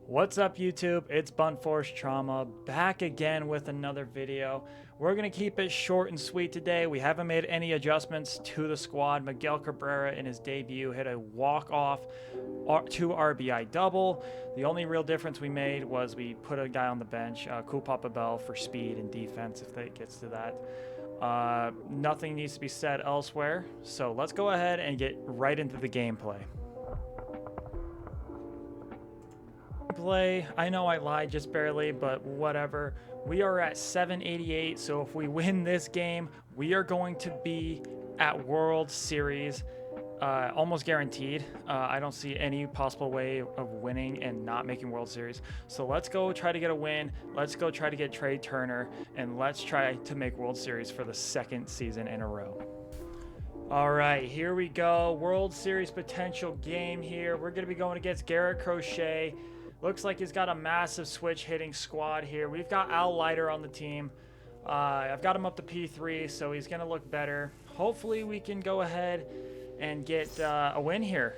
What's up, YouTube? It's Blunt Force Trauma back again with another video. We're going to keep it short and sweet today. We haven't made any adjustments to the squad. Miguel Cabrera in his debut hit a walk-off 2 RBI double. The only real difference we made was we put a guy on the bench, Papa Bell, for speed and defense if it gets to that. Nothing needs to be said elsewhere. So let's go ahead and get right into the gameplay. I know I lied just barely, but whatever. We are at 788, so if we win this game, we are going to be at World Series, almost guaranteed. I don't see any possible way of winning and not making World Series. So let's go try to get a win. Let's go try to get Trey Turner, and let's try to make World Series for the second season in a row. All right, here we go. World Series potential game here. We're going to be going against Garrett Crochet. Looks like he's got a massive switch hitting squad here. We've got Al Leiter on the team. I've got him up to P3, so he's going to look better. Hopefully we can go ahead and get a win here.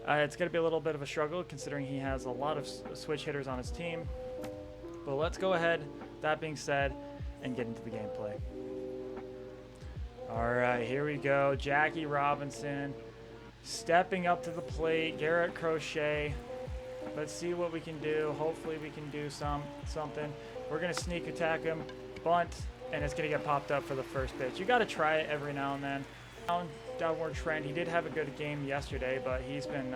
It's going to be a little bit of a struggle considering he has a lot of switch hitters on his team. But let's go ahead, that being said, and get into the gameplay. All right, here we go. Jackie Robinson stepping up to the plate. Garrett Crochet. Let's see what we can do. Hopefully we can do something. We're going to sneak attack him, bunt, and it's going to get popped up for the first pitch. You got to try it every now and then. Downward trend. He did have a good game yesterday, but he's been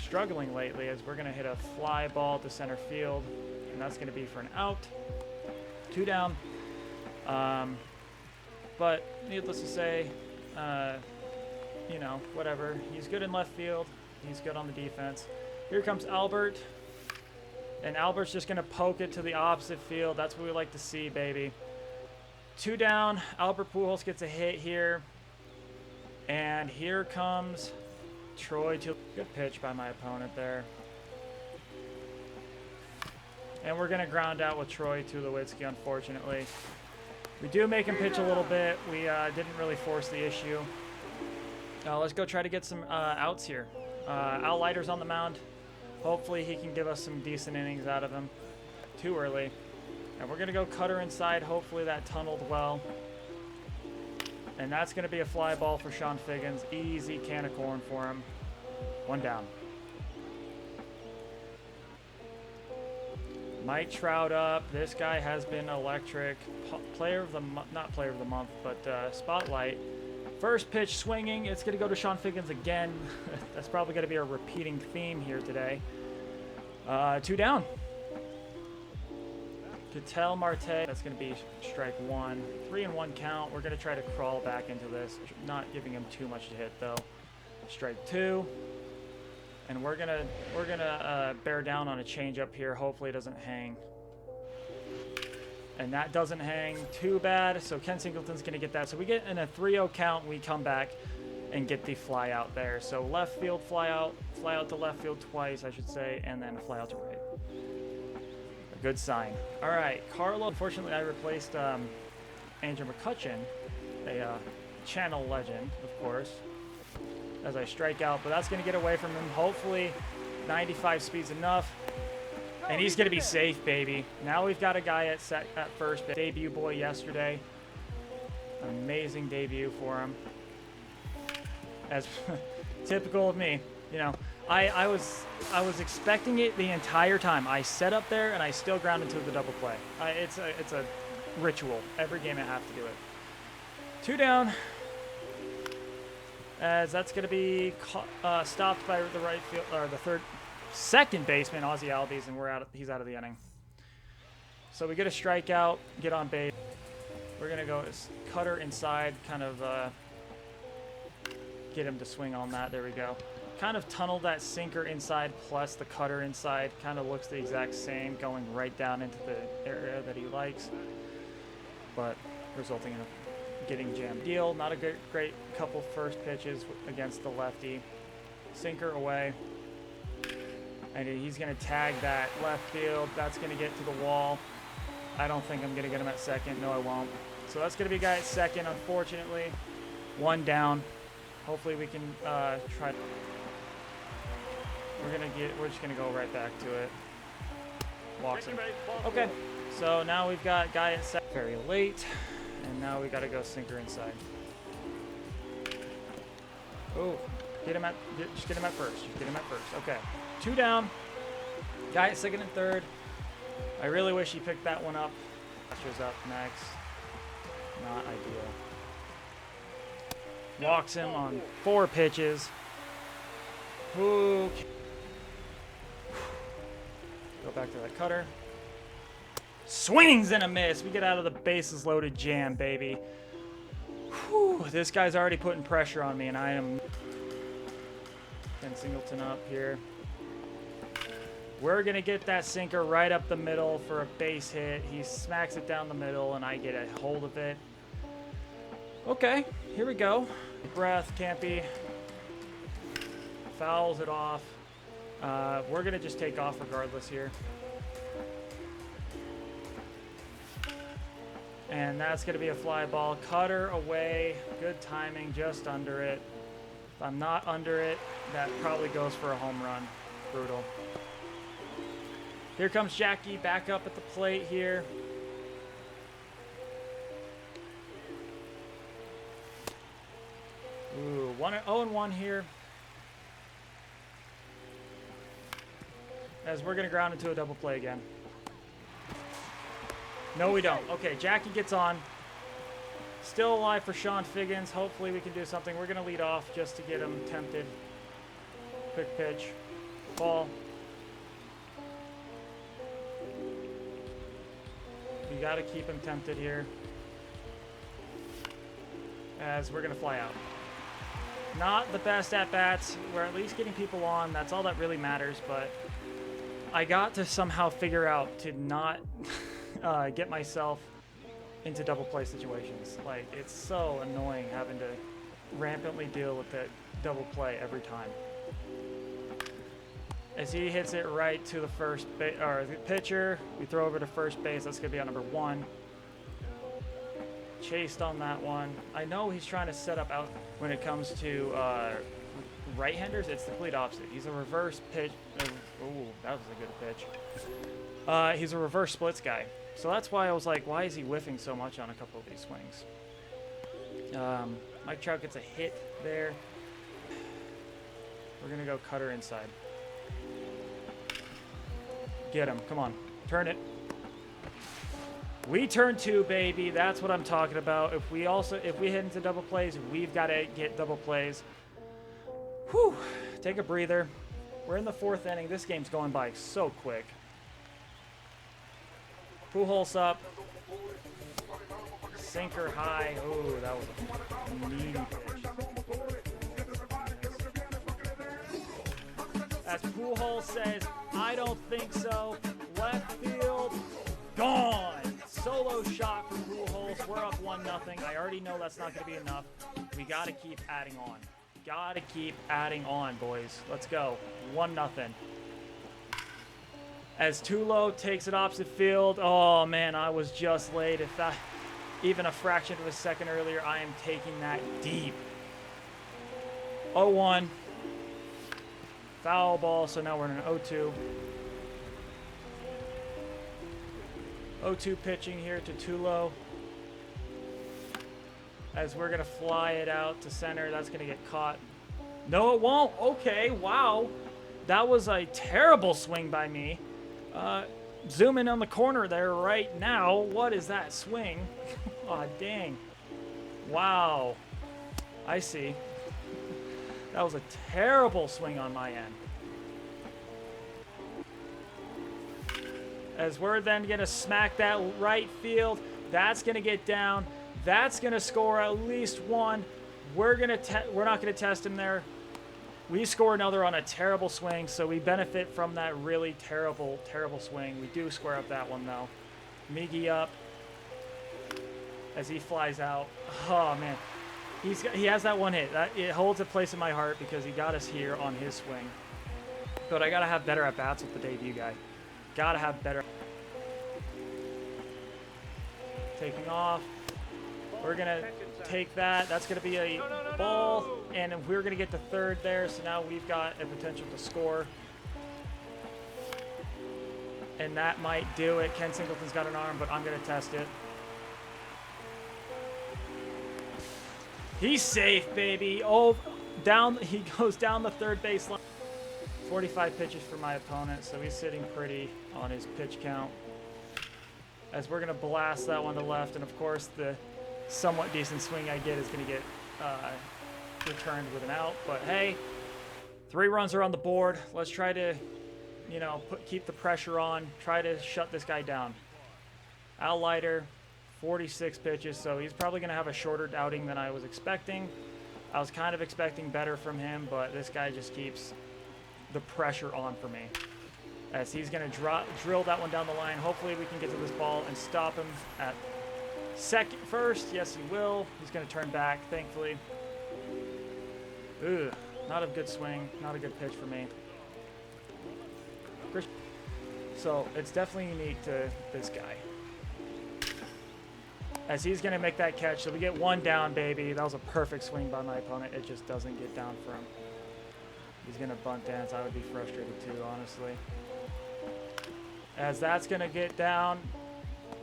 struggling lately as we're going to hit a fly ball to center field, and that's going to be for an out. 2 down. But needless to say, you know, whatever. He's good in left field. He's good on the defense. Here comes Albert. And Albert's just going to poke it to the opposite field. That's what we like to see, baby. 2 down. Albert Pujols gets a hit here. And here comes Troy. Good pitch by my opponent there. And we're going to ground out with Troy Tulowitzki, unfortunately. We do make him pitch a little bit. We didn't really force the issue. Let's go try to get some outs here. Al Leiter's on the mound. Hopefully he can give us some decent innings out of him. Too early. And we're going to go cutter inside. Hopefully that tunneled well. And that's going to be a fly ball for Sean Figgins. Easy can of corn for him. 1 down. Mike Trout up. This guy has been electric. Player of the not player of the month, but spotlight. First pitch swinging. It's going to go to Sean Figgins again. That's probably going to be a repeating theme here today. 2 down. Ketel Marte. That's going to be strike 1. 3-1 count. We're going to try to crawl back into this. Not giving him too much to hit though. Strike 2. And we're gonna bear down on a changeup here. Hopefully it doesn't hang. And that doesn't hang too bad. So Ken Singleton's gonna get that. So we get in a 3-0 count. We come back and get the fly out there. So left field fly out to left field twice, I should say, and then a fly out to right. A good sign. All right, Carlo. Unfortunately, I replaced Andrew McCutcheon, a channel legend, of course, as I strike out, but that's going to get away from him. Hopefully 95 speed's enough, and he's going to be safe, baby. Now we've got a guy at first. Debut boy yesterday. Amazing debut for him. As typical of me, you know, I was expecting it the entire time. I set up there and I still ground into the double play. It's a ritual. Every game I have to do it. 2 down. As that's going to be stopped by the right field, or the second baseman, Ozzie Albies, and he's out of the inning. So we get a strikeout, get on base. We're going to go cutter inside, kind of get him to swing on that. There we go. Kind of tunnel that sinker inside plus the cutter inside. Kind of looks the exact same, going right down into the area that he likes, but resulting in a getting jammed. Deal, not a great couple first pitches against the lefty. Sinker away. And he's going to tag that left field. That's going to get to the wall. I don't think I'm going to get him at second. No, I won't. So that's going to be a guy at second, unfortunately. 1 down. Hopefully we can try. We're just gonna go right back to it. Walks him. Okay. So now we've got guy at set very late, and now we gotta go sinker inside. Oh, just get him at first. Just get him at first. Okay. 2 down. Guy at second and third. I really wish he picked that one up. Shows up next. Not ideal. Walks him on 4 pitches. Okay. Go back to that cutter. Swings and a miss. We get out of the bases loaded jam, baby. Whew, this guy's already putting pressure on me, and I am... Ken Singleton up here. We're going to get that sinker right up the middle for a base hit. He smacks it down the middle, and I get a hold of it. Okay, here we go. Breath, Campy. Fouls it off. We're going to just take off regardless here. And that's going to be a fly ball. Cutter away. Good timing, just under it. If I'm not under it, that probably goes for a home run. Brutal. Here comes Jackie back up at the plate here. Ooh, 0-1 here. As we're going to ground into a double play again. No, we don't. Okay, Jackie gets on. Still alive for Sean Figgins. Hopefully we can do something. We're going to lead off just to get him tempted. Quick pitch. Ball. You got to keep him tempted here. As we're going to fly out. Not the best at-bats. We're at least getting people on. That's all that really matters, but I got to somehow figure out to not get myself into double play situations. Like, it's so annoying having to rampantly deal with that double play every time. As he hits it right to the the pitcher, we throw over to first base. That's gonna be on number 1. Chased on that one. I know he's trying to set up out when it comes to right-handers. It's the complete opposite. He's a reverse pitch. Oh, that was a good pitch. He's a reverse splits guy. So that's why I was like, why is he whiffing so much on a couple of these swings? Mike Trout gets a hit there. We're going to go cutter inside. Get him. Come on. Turn it. We turn 2, baby. That's what I'm talking about. If we hit into double plays, we've got to get double plays. Whew. Take a breather. We're in the 4th inning. This game's going by so quick. Pujols up. Sinker high. Oh, that was a meaty pitch. As Pujols says, I don't think so. Left field, gone. Solo shot from Pujols. We're up 1-0. I already know that's not going to be enough. We got to keep adding on. Got to keep adding on, boys. Let's go. 1-0. As Tulo takes it opposite field. Oh, man, I was just late. If that, even a fraction of a second earlier, I am taking that deep. 0-1. Foul ball, so now we're in an 0-2. 0-2 pitching here to Tulo. As we're going to fly it out to center. That's going to get caught. No, it won't. Okay, wow. That was a terrible swing by me. Zoom in on the corner there right now. What is that swing? Aw, dang. Wow. I see. That was a terrible swing on my end. As we're then going to smack that right field. That's going to get down. That's going to score at least 1. We're not going to test him there. We score another on a terrible swing, so we benefit from that really terrible, terrible swing. We do square up that one, though. Miggy up as he flies out. Oh, man. He has that one hit. It holds a place in my heart because he got us here on his swing. But I got to have better at-bats with the debut guy. Got to have better. Taking off. We're going to take that. That's going to be a ball, and we're going to get to third there. So now we've got a potential to score. And that might do it. Ken Singleton's got an arm, but I'm going to test it. He's safe, baby. Oh, down. He goes down the third baseline. 45 pitches for my opponent, so he's sitting pretty on his pitch count. As we're going to blast that one to left, and of course the somewhat decent swing I get is going to get returned with an out. But hey, 3 runs are on the board. Let's try to, you know, keep the pressure on. Try to shut this guy down. Al Leiter, 46 pitches, so he's probably going to have a shorter outing than I was expecting. I was kind of expecting better from him, but this guy just keeps the pressure on for me. As he's going to drill that one down the line. Hopefully we can get to this ball and stop him at first. Yes, he will. He's going to turn back, thankfully. Ugh, not a good swing. Not a good pitch for me. So it's definitely unique to this guy. As he's going to make that catch. So we get 1 down, baby. That was a perfect swing by my opponent. It just doesn't get down for him. He's going to bunt dance. I would be frustrated too, honestly. As that's going to get down,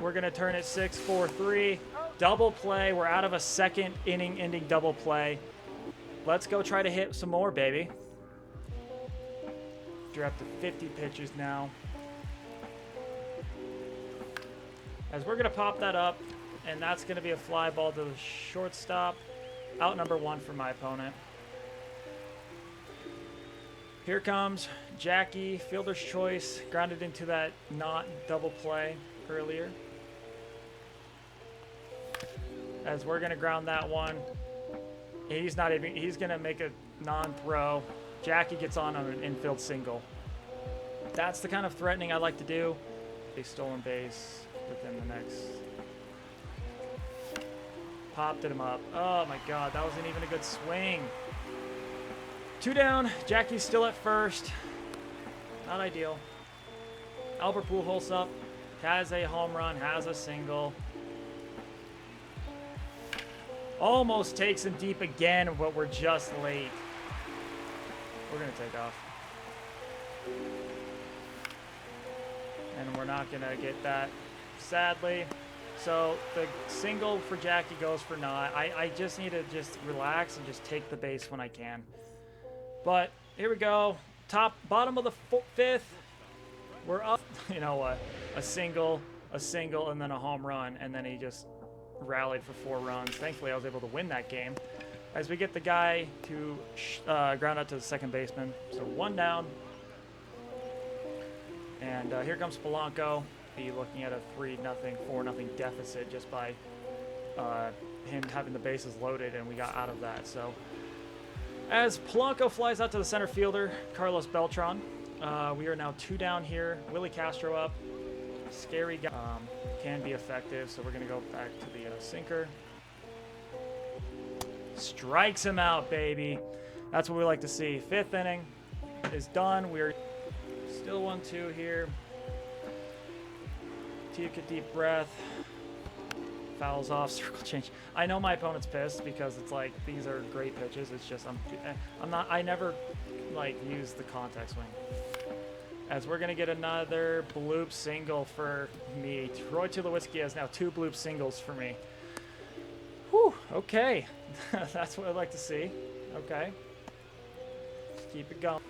we're going to turn it 6-4-3. Double play. We're out of a second inning ending double play. Let's go try to hit some more, baby. You're up to 50 pitches now. As we're going to pop that up, and that's going to be a fly ball to the shortstop. Out number 1 for my opponent. Here comes Jackie, fielder's choice, grounded into that not double play earlier. As we're going to ground that one. He's going to make a non-throw. Jackie gets on an infield single. That's the kind of threatening I like to do. A stolen base within the next. Popped him up. Oh my God, that wasn't even a good swing. 2 down. Jackie's still at first. Not ideal. Albert Pujols up. Has a home run. Has a single. Almost takes him deep again, but we're just late. We're going to take off. And we're not going to get that, sadly. So the single for Jackie goes for naught. I just need to just relax and just take the base when I can. But here we go. Bottom of the 5th. We're up. You know what? A single, and then a home run. And then he just rallied for 4 runs. Thankfully, I was able to win that game. As we get the guy to ground out to the second baseman. So 1 down. And here comes Polanco. Be looking at a 3-0, 4-0 deficit just by him having the bases loaded, and we got out of that. So as Polanco flies out to the center fielder, Carlos Beltran, we are now 2 down here. Willie Castro up. Scary guy. Can be effective, so we're going to go back to the sinker. Strikes him out, baby. That's what we like to see. 5th inning is done. We're still 1-2 here. Take a deep breath. Fouls off, circle change. I know my opponent's pissed because it's like these are great pitches. It's just I never like use the contact swing. As we're gonna get another bloop single for me. Troy Tulowitzki has now 2 bloop singles for me. Whew, okay. That's what I'd like to see. Okay. Keep it going.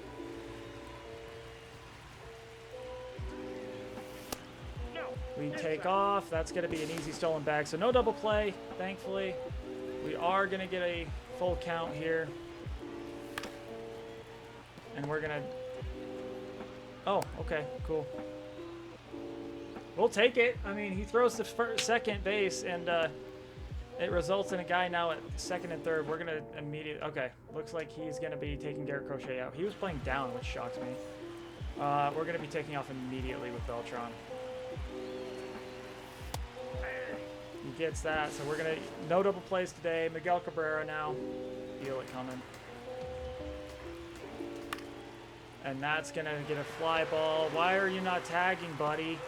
We take off. That's going to be an easy stolen bag. So no double play, thankfully. We are going to get a full count here. And we're going to... Oh, okay, cool. We'll take it. I mean, he throws to second base, and it results in a guy now at second and third. We're going to immediately... Okay, looks like he's going to be taking Garrett Crochet out. He was playing down, which shocks me. We're going to be taking off immediately with Beltran. He gets that, so we're going to... No double plays today. Miguel Cabrera now. Feel it coming. And that's going to get a fly ball. Why are you not tagging, buddy?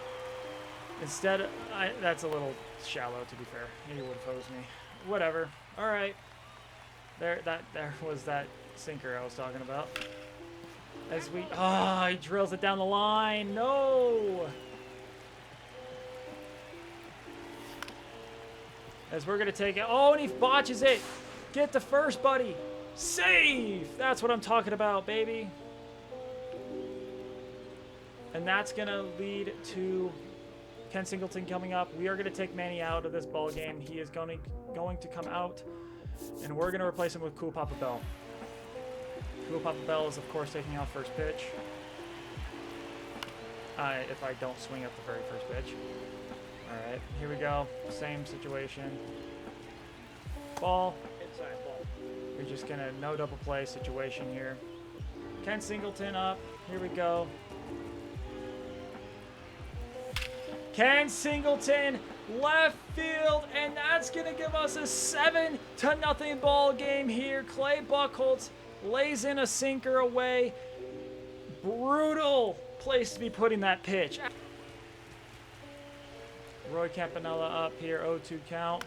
Instead, that's a little shallow, to be fair. He would have hosed me. Whatever. All right. There was that sinker I was talking about. As we... Oh, he drills it down the line. No! As we're going to take it. Oh, and he botches it. Get the first, buddy. Save. That's what I'm talking about, baby. And that's going to lead to Ken Singleton coming up. We are going to take Manny out of this ball game. He is going to come out, and we're going to replace him with Cool Papa Bell. Cool Papa Bell is, of course, taking off first pitch. If I don't swing at the very first pitch. All right, here we go. Same situation. Ball. Inside ball. We're just going to no double play situation here. Ken Singleton up. Here we go. Ken Singleton, left field, and that's going to give us a 7-0 ball game here. Clay Buchholz lays in a sinker away. Brutal place to be putting that pitch. Roy Campanella up here, 0-2 count.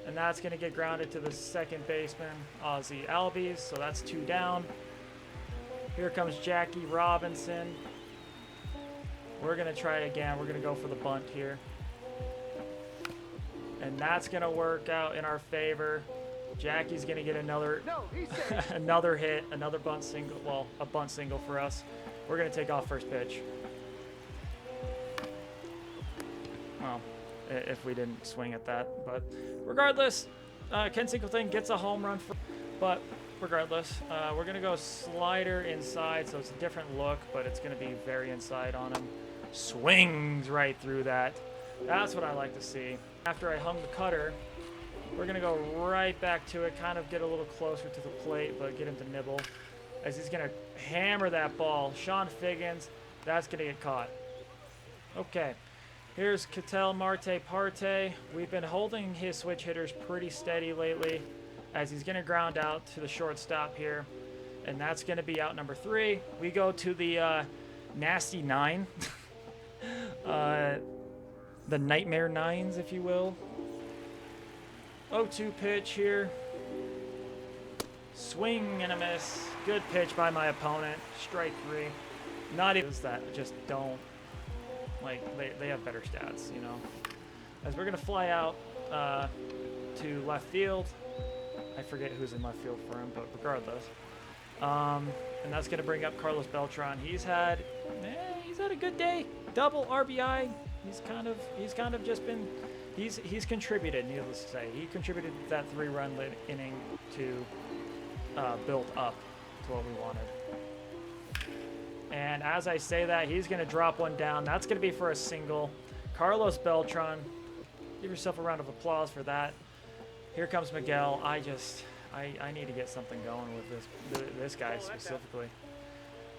And that's going to get grounded to the second baseman, Ozzie Albies. So that's 2 down. Here comes Jackie Robinson. We're going to try it again. We're going to go for the bunt here. And that's going to work out in our favor. Jackie's going to get another another hit, another bunt single. Well, a bunt single for us. We're going to take off first pitch. Well, if we didn't swing at that. But regardless, Ken Singleton gets a home run. But regardless, we're going to go slider inside. So it's a different look, but it's going to be very inside on him. Swings right through that. That's what I like to see. After I hung the cutter, we're going to go right back to it, kind of get a little closer to the plate, but get him to nibble. As he's going to hammer that ball. Sean Figgins, that's going to get caught. Okay, here's Ketel Marte Parte. We've been holding his switch hitters pretty steady lately, as he's going to ground out to the shortstop here. And that's going to be out number 3. We go to the nasty 9. The Nightmare Nines, if you will. 0-2 pitch here. Swing and a miss. Good pitch by my opponent. Strike 3. Not even that, just don't. Like, they have better stats, you know. As we're going to fly out to left field. I forget who's in left field for him, but regardless. And that's going to bring up Carlos Beltran. He's had a good day. Double RBI. He's kind of just been, he's contributed, needless to say. He contributed that 3-run inning to build up to what we wanted. And as I say that, he's going to drop one down. That's going to be for a single. Carlos Beltran, give yourself a round of applause for that. Here comes Miguel. I need to get something going with this guy specifically.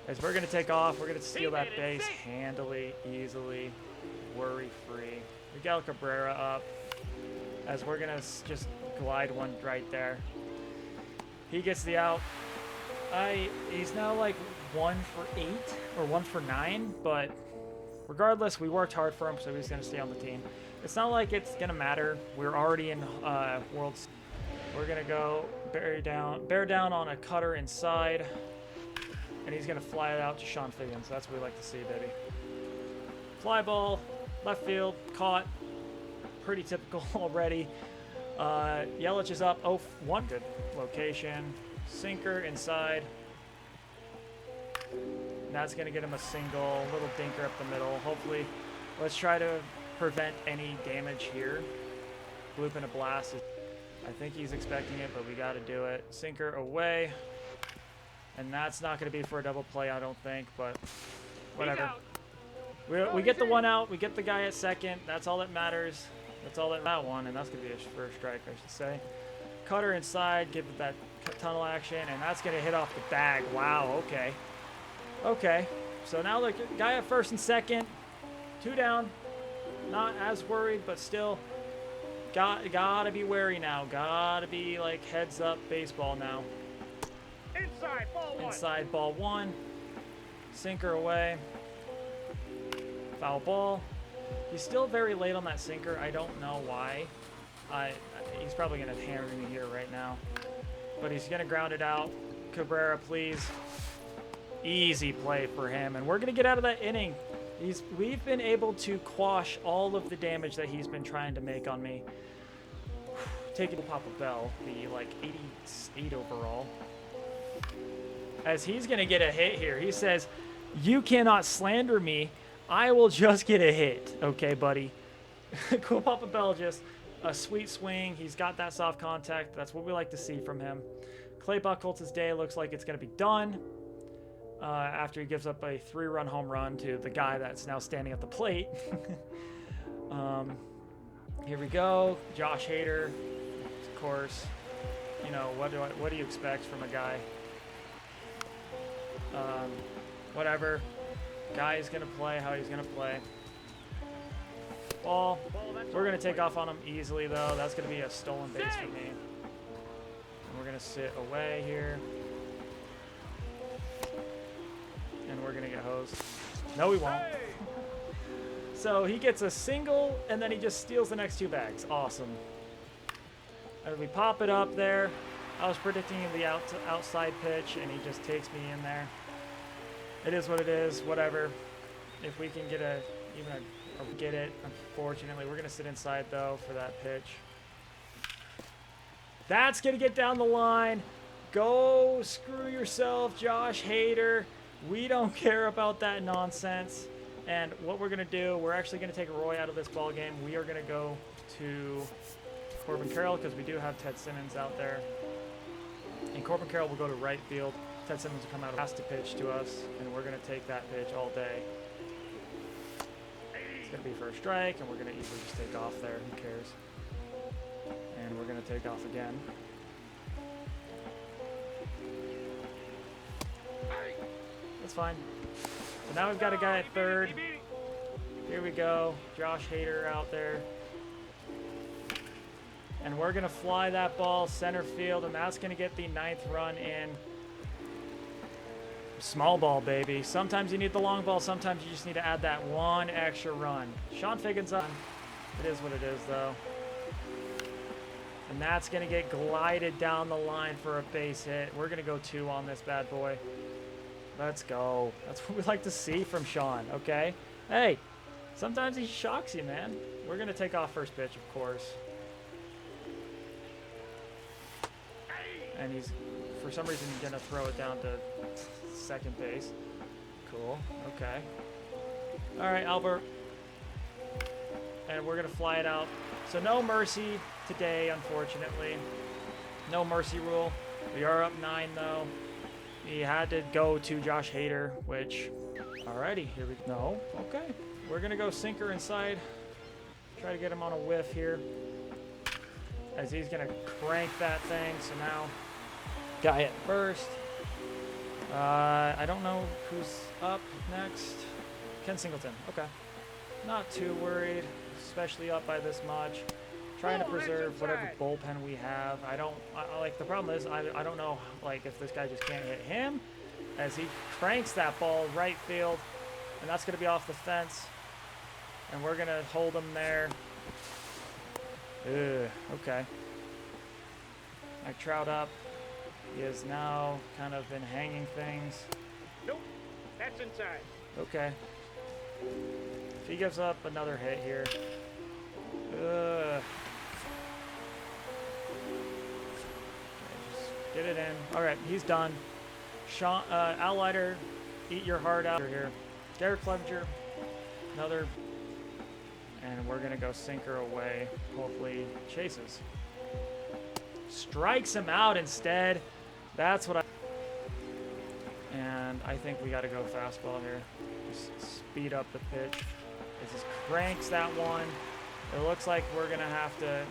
As we're going to take off, we're going to steal that base handily, easily, worry-free. Miguel Cabrera up. As we're going to just glide one right there. He gets the out. He's now like 1 for 8 or 1 for 9, but regardless, we worked hard for him, so he's going to stay on the team. It's not like it's going to matter. We're already in Worlds. We're going to go bear down on a cutter inside. And he's going to fly it out to Sean Figgins. That's what we like to see, baby. Fly ball, left field, caught. Pretty typical already. Yelich is up 0-1. Good location. Sinker inside. And that's going to get him a single. Little dinker up the middle. Hopefully, let's try to prevent any damage here. Bloop and a blast. I think he's expecting it, but we got to do it. Sinker away. And that's not going to be for a double play, I don't think, but whatever. We get the one out. We get the guy at second. That's all that matters. That's all that one, and that's going to be his first strike, I should say. Cutter inside, give it that tunnel action, and that's going to hit off the bag. Wow, okay. Okay, so now the guy at first and second. 2 down. Not as worried, but still gotta be wary now. Gotta be like heads up baseball now. Inside ball 1. Inside ball 1. Sinker away. Foul ball. He's still very late on that sinker. I don't know why. He's probably going to hammer me here right now. But he's going to ground it out. Cabrera, please. Easy play for him. And we're going to get out of that inning. We've been able to quash all of the damage that he's been trying to make on me. taking Papa Bell, the like 88 overall, as he's gonna get a hit here. He says, "You cannot slander me. I will just get a hit." Okay, buddy. Cool Papa Bell, just a sweet swing. He's got that soft contact. That's what we like to see from him. Clay Buchholz's day looks like it's gonna be done. After he gives up a 3-run home run to the guy that's now standing at the plate. Here we go. Josh Hader, of course. You know, what do you expect from a guy? Whatever. Guy is going to play how he's going to play. Ball. We're going to take off on him easily, though. That's going to be a stolen base for me. And we're going to sit away here. And we're going to get hosed. No, we won't. So he gets a single, and then he just steals the next 2 bags. Awesome. And we pop it up there. I was predicting the outside pitch, and he just takes me in there. It is what it is. Whatever. If we can get get it, unfortunately. We're going to sit inside, though, for that pitch. That's going to get down the line. Go screw yourself, Josh Hader. We don't care about that nonsense. And what we're going to do, we're actually going to take Roy out of this ball game. We are going to go to Corbin Carroll because we do have Ted Simmons out there. And Corbin Carroll will go to right field. Ted Simmons will come out, has to pitch to us, and we're going to take that pitch all day. It's going to be for a strike, and we're going to easily just take off there. Who cares? And we're going to take off again. That's fine. So now we've got a guy at third. Here we go. Josh Hader out there. And we're going to fly that ball center field, and that's going to get the 9th run in. Small ball, baby. Sometimes you need the long ball. Sometimes you just need to add that 1 extra run. Sean Figgins on. It is what it is, though. And that's going to get glided down the line for a base hit. We're going to go 2 on this bad boy. Let's go. That's what we like to see from Sean, okay? Hey, sometimes he shocks you, man. We're going to take off first pitch, of course. And he's, for some reason, going to throw it down to second base. Cool. Okay. All right, Albert. And we're going to fly it out. So no mercy today, unfortunately. No mercy rule. We are up 9, though. He had to go to Josh Hader, which, alrighty, here we go. No, okay. We're going to go sinker inside. Try to get him on a whiff here. As he's going to crank that thing. So now, guy at first. I don't know who's up next. Ken Singleton, okay. Not too worried, especially up by this much. Trying to preserve whatever bullpen we have. Like, the problem is, I don't know, like, if this guy just can't hit him, as he cranks that ball right field, and that's going to be off the fence, and we're going to hold him there. Ugh, okay. Mike Trout up. He has now kind of been hanging things. Nope, that's inside. Okay. If he gives up another hit here. Ugh. Get it in. All right, he's done. Sean, Al Leiter, eat your heart out here. Derek Clevenger, another. And we're going to go sinker away. Hopefully chases. Strikes him out instead. That's what And I think we got to go fastball here. Just speed up the pitch. It just cranks that one. It looks like we're going to have to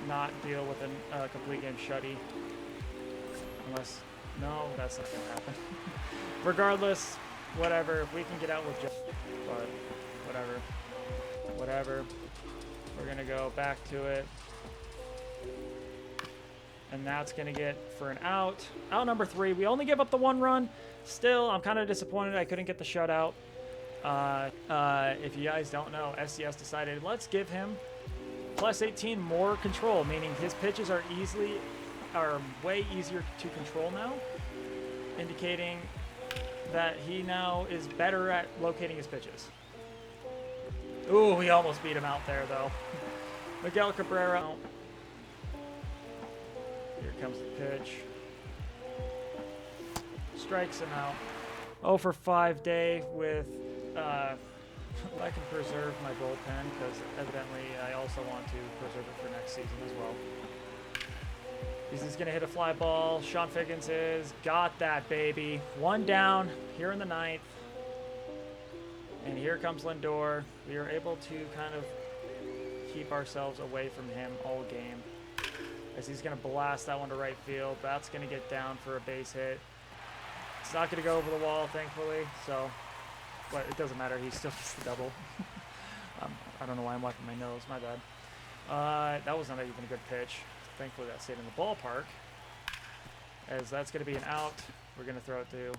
not deal with a complete game shutty. Unless, no, that's not going to happen. Regardless, whatever. If we can get out with just, but whatever. Whatever. We're going to go back to it. And that's going to get for an out. Out number 3. We only give up the 1 run. Still, I'm kind of disappointed I couldn't get the shutout. If you guys don't know, SCS decided, let's give him plus 18 more control, meaning his pitches are way easier to control now, indicating that he now is better at locating his pitches. Ooh, we almost beat him out there, though. Miguel Cabrera. Here comes the pitch. Strikes him out. 0 for 5 day with I can preserve my bullpen because evidently I also want to preserve it for next season as well. He's going to hit a fly ball. Sean Figgins is got that, baby. 1 down here in the 9th. And here comes Lindor. We are able to kind of keep ourselves away from him all game. As he's going to blast that one to right field. That's going to get down for a base hit. It's not going to go over the wall, thankfully. So, but it doesn't matter. He still gets the double. I don't know why I'm wiping my nose. My bad. That was not even a good pitch. Thankfully, that stayed in the ballpark. As that's going to be an out. We're going to throw it to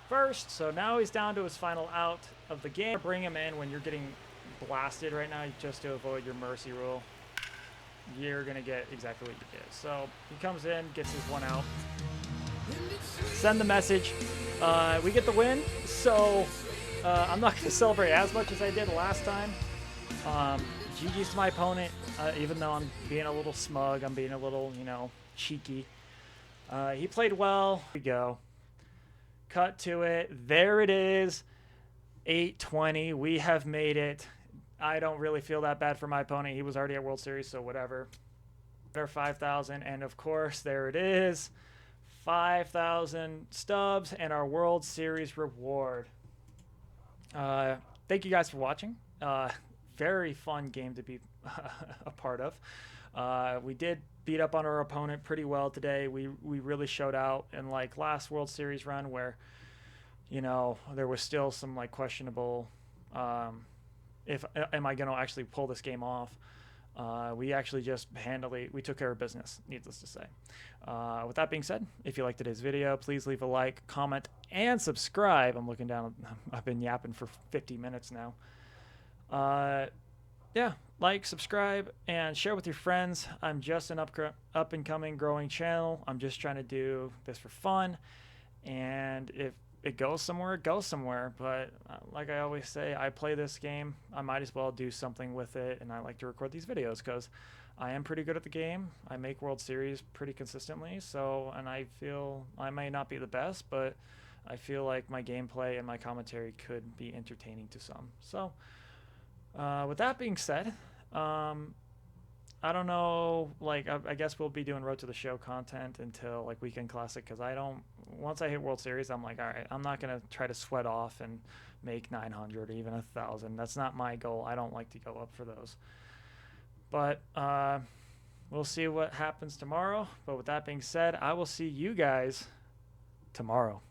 first. So now he's down to his final out of the game. Bring him in when you're getting blasted right now, just to avoid your mercy rule. You're going to get exactly what you get. So he comes in, gets his 1 out. Send the message. We get the win. So I'm not going to celebrate as much as I did last time. GG's to my opponent. Even though I'm being a little smug, I'm being a little, cheeky. He played well. Here we go. Cut to it. There it is. 820. We have made it. I don't really feel that bad for my opponent. He was already at World Series, so whatever. Our 5,000, and of course, there it is. 5,000 stubs and our World Series reward. Thank you guys for watching. Very fun game to be a part of. We did beat up on our opponent pretty well today. We really showed out in like last World Series run where, there was still some like questionable, am I going to actually pull this game off? We actually just we took care of business, needless to say. With that being said, if you liked today's video, please leave a like, comment, and subscribe. I'm looking down. I've been yapping for 50 minutes now. Yeah, like, subscribe, and share with your friends. I'm just an up-and-coming growing channel. I'm just trying to do this for fun. And if it goes somewhere, it goes somewhere. But like I always say, I play this game. I might as well do something with it. And I like to record these videos because I am pretty good at the game. I make World Series pretty consistently. And I feel I may not be the best, but I feel like my gameplay and my commentary could be entertaining to some. So with that being said, I don't know, like, I guess we'll be doing Road to the Show content until, like, Weekend Classic, because once I hit World Series, I'm like, all right, I'm not going to try to sweat off and make 900 or even 1,000. That's not my goal. I don't like to go up for those. But we'll see what happens tomorrow. But with that being said, I will see you guys tomorrow.